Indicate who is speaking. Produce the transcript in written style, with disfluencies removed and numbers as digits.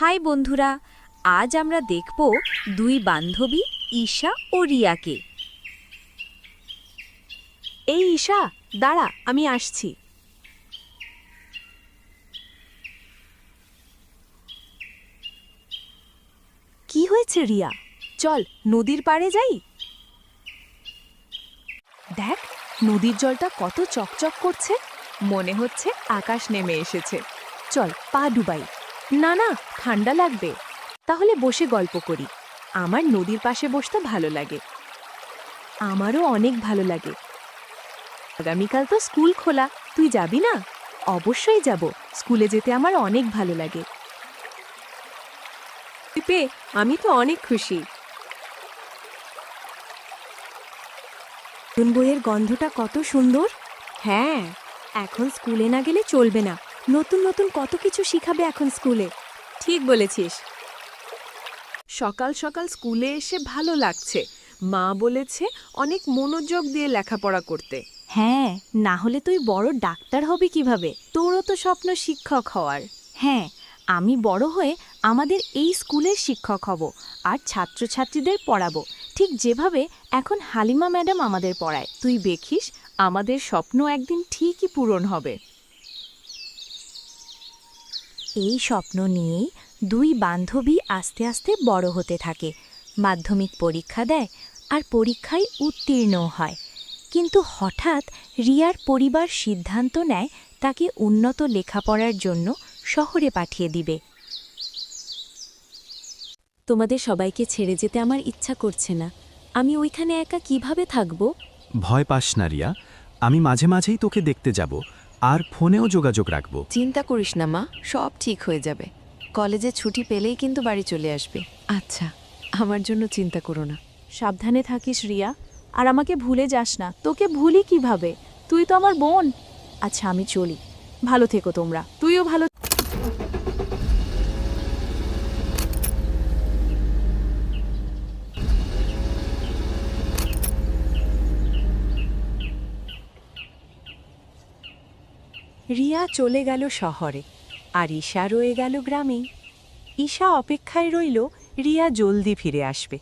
Speaker 1: High বন্ধুরা, আজ আমরা দেখব দুই বান্ধবী ঈশা ও রিয়াকে।
Speaker 2: এই ঈশা, দাঁড়া, আমি আসছি। কি হয়েছে রিয়া? চল নদীর পাড়ে যাই। দেখ, নদীর জলটা কত চকচক করছে, মনে হচ্ছে আকাশ নেমে এসেছে। চল পা ডুবাই। না না, ঠান্ডা লাগবে। তাহলে বসে গল্প করি। আমার নদীর পাশে বসতে ভালো লাগে। আমারও অনেক ভালো লাগে। আগামীকাল তো স্কুল খোলা, তুই যাবি না? অবশ্যই যাব, স্কুলে যেতে আমার অনেক ভালো লাগে। পেয়ে আমি তো অনেক খুশি। নতুন বইয়ের গন্ধটা কত সুন্দর। হ্যাঁ, এখন স্কুলে না গেলে চলবে না। নতুন নতুন কত কিছু শিখাবে এখন স্কুলে। ঠিক বলেছিস। সকাল সকাল স্কুলে এসে ভালো লাগছে। মা বলেছে অনেক মনোযোগ দিয়ে লেখাপড়া করতে।
Speaker 1: হ্যাঁ, না হলে তুই বড় ডাক্তার হবি কিভাবে? তোরও তো স্বপ্ন শিক্ষক হওয়ার। হ্যাঁ, আমি বড় হয়ে আমাদের এই স্কুলের শিক্ষক হব আর ছাত্রছাত্রীদের পড়াবো, ঠিক যেভাবে এখন হালিমা ম্যাডাম আমাদের পড়ায়। তুই দেখিস, আমাদের স্বপ্ন একদিন ঠিকই পূরণ হবে। এই স্বপ্ন নিয়েই দুই বান্ধবী আস্তে আস্তে বড় হতে থাকে। মাধ্যমিক পরীক্ষা দেয় আর পরীক্ষায় উত্তীর্ণও হয়। কিন্তু হঠাৎ রিয়ার পরিবার সিদ্ধান্ত নেয় তাকে উন্নত লেখাপড়ার জন্য শহরে পাঠিয়ে দিবে। তোমাদের সবাইকে ছেড়ে যেতে আমার ইচ্ছা করছে না। আমি ওইখানে একা কিভাবে থাকব?
Speaker 3: ভয় পাস না রিয়া, আমি মাঝে মাঝেই তোকে দেখতে যাব আর ফোনেও যোগাযোগ রাখব।
Speaker 4: চিন্তা করিস না মা, সব ঠিক হয়ে যাবে। কলেজে ছুটি পেলেই কিন্তু বাড়ি চলে আসবে। আচ্ছা, আমার জন্য চিন্তা করো না।
Speaker 2: সাবধানে থাকিস রিয়া, আর আমাকে ভুলে যাস না। তোকে ভুলি কিভাবে? তুই তো আমার বোন। আচ্ছা, আমি চলি। ভালো থেকো তোমরা। তুইও ভালো।
Speaker 1: রিয়া চলে গেল শহরে আর ঈশা রয়ে গেল গ্রামেই। ঈশা অপেক্ষায় রইল রিয়া জলদি ফিরে আসবে।